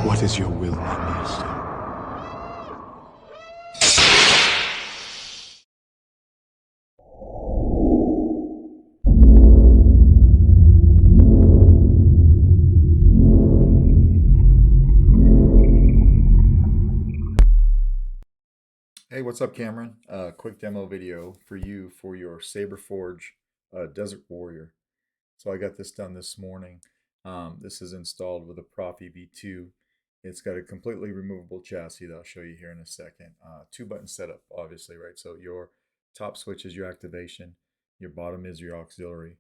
What is your will, my master? Hey, what's up, Cameron? Quick demo video for you for your Saberforge Desert Warrior. So I got this done this morning. This is installed with a Proffie V2. It's got a completely removable chassis that I'll show you here in a second. Two-button setup, obviously, right? So your top switch is your activation. Your bottom is your auxiliary.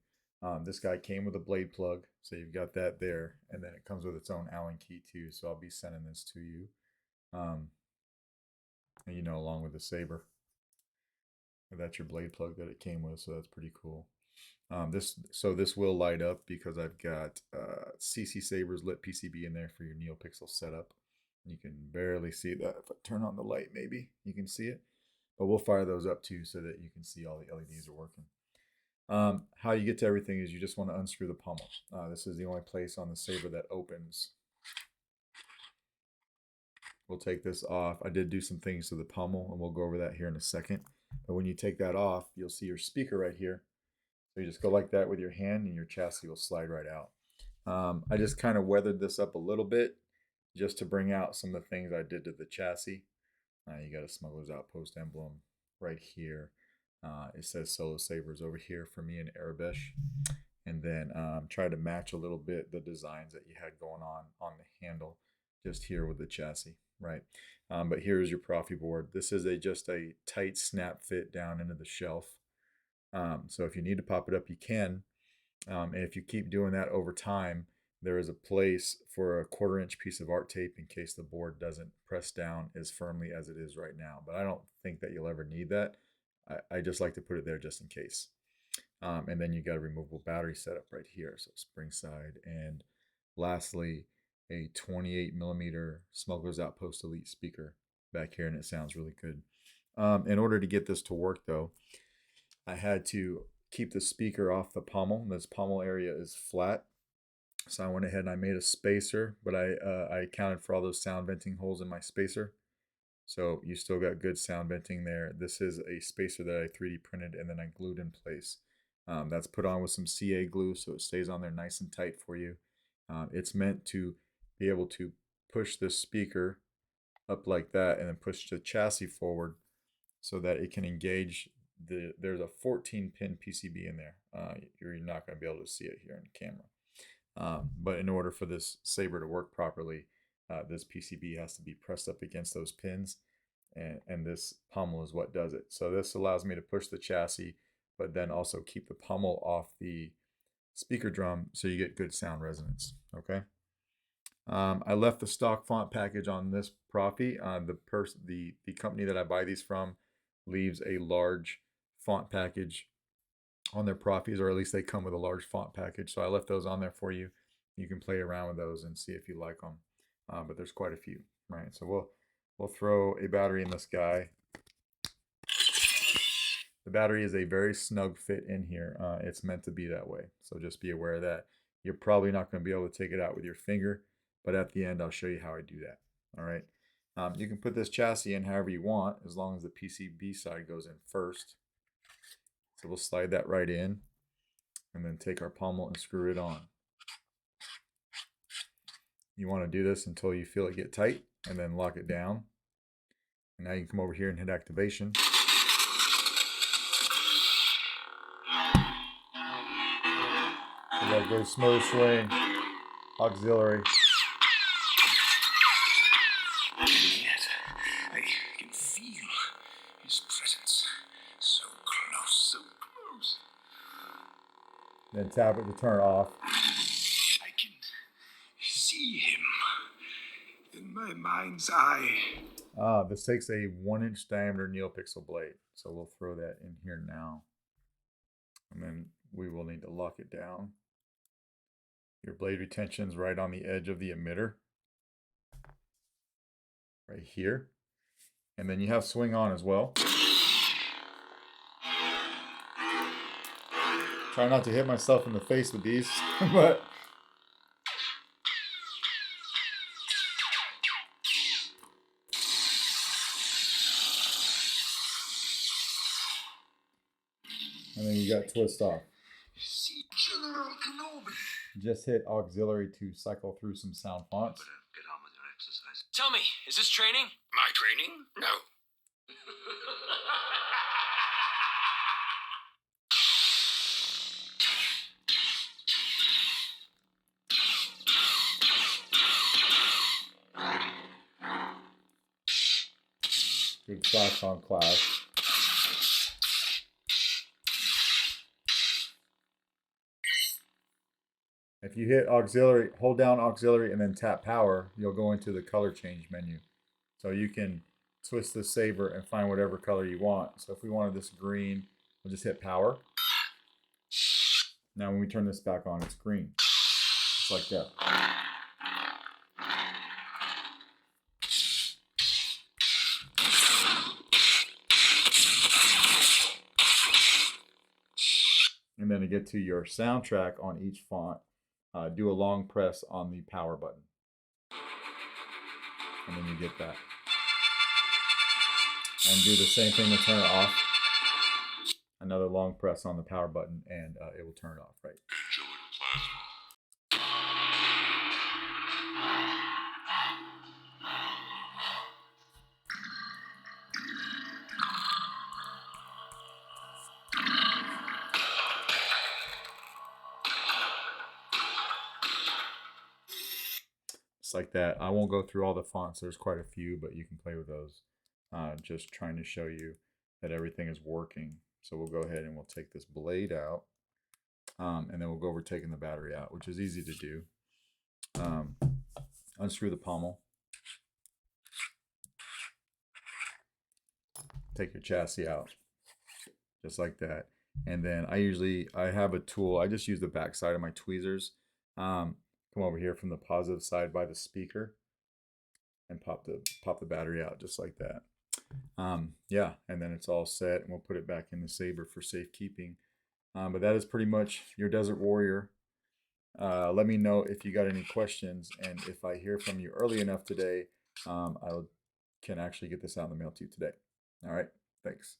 This guy came with a blade plug, so you've got that there. And then it comes with its own Allen key, too. So I'll be sending this to you. Along with the saber. That's your blade plug that it came with, so that's pretty cool. This will light up because I've got CC Saber's lit PCB in there for your NeoPixel setup. You can barely see that. If I turn on the light, maybe you can see it. But we'll fire those up too so that you can see all the LEDs are working. How you get to everything is you just want to unscrew the pommel. This is the only place on the saber that opens. We'll take this off. I did do some things to the pommel, and we'll go over that here in a second. But when you take that off, you'll see your speaker right here. So you just go like that with your hand, and your chassis will slide right out. I just kind of weathered this up a little bit just to bring out some of the things I did to the chassis. You got a Smuggler's Outpost emblem right here. It says Solo Sabers over here for me in Arabish. And then try to match a little bit the designs that you had going on the handle just here with the chassis. Right, but here's your Proffie board. This is just a tight snap fit down into the shelf. So if you need to pop it up, you can. And if you keep doing that over time, there is a place for a 1/4-inch piece of art tape in case the board doesn't press down as firmly as it is right now. But I don't think that you'll ever need that. I just like to put it there just in case. And then you got a removable battery setup right here. So spring side. And lastly, a 28mm Smuggler's Outpost Elite speaker back here, and it sounds really good. In order to get this to work, though, I had to keep the speaker off the pommel. This pommel area is flat, so I went ahead and I made a spacer, but I accounted for all those sound venting holes in my spacer. So you still got good sound venting there. This is a spacer that I 3D printed and then I glued in place. That's put on with some CA glue, so it stays on there nice and tight for you. It's meant to be able to push this speaker up like that and then push the chassis forward so that it can engage there's a 14-pin PCB in there. You're not going to be able to see it here in camera. But in order for this saber to work properly, this PCB has to be pressed up against those pins, and this pommel is what does it. So this allows me to push the chassis, but then also keep the pommel off the speaker drum so you get good sound resonance. Okay. I left the stock font package on this Proffie. The company that I buy these from leaves a large font package on their Proffies, or at least they come with a large font package. So I left those on there for you. You can play around with those and see if you like them. But there's quite a few, right? So we'll throw a battery in this guy. The battery is a very snug fit in here. It's meant to be that way. So just be aware of that. You're probably not going to be able to take it out with your finger, but at the end, I'll show you how I do that. All right. You can put this chassis in however you want, as long as the PCB side goes in first. So we'll slide that right in, and then take our pommel and screw it on. You want to do this until you feel it get tight, and then lock it down. And now you can come over here and hit activation. That good smooth swing, auxiliary. Yet I can feel his presence so close, so close. Then tap it to turn it off. I can see him in my mind's eye. This takes a 1-inch diameter NeoPixel blade, so we'll throw that in here now. And then we will need to lock it down. Your blade retention's right on the edge of the emitter. Right here. And then you have swing on as well. Try not to hit myself in the face with these, but And then you got twist off. See General Kenobi. Just hit auxiliary to cycle through some sound fonts. Get on with your exercise. Tell me, is this training? My training? No. Big flash on class. If you hit auxiliary, hold down auxiliary and then tap power, you'll go into the color change menu. So you can twist the saber and find whatever color you want. So if we wanted this green, we'll just hit power. Now when we turn this back on, it's green. Just like that. And then to get to your soundtrack on each font, do a long press on the power button. And then you get that. And do the same thing to turn it off. Another long press on the power button and it will turn it off, right? Just like that. I won't go through all the fonts. There's quite a few, but you can play with those. Just trying to show you that everything is working. So we'll go ahead and we'll take this blade out. And then we'll go over taking the battery out, which is easy to do. Unscrew the pommel. Take your chassis out. Just like that. And then I have a tool. I just use the back side of my tweezers. Come over here from the positive side by the speaker and pop the battery out just like that. Yeah, and then it's all set, and we'll put it back in the saber for safekeeping. But that is pretty much your Desert Warrior. Let me know if you got any questions, and if I hear from you early enough today, I can actually get this out in the mail to you today. All right, thanks.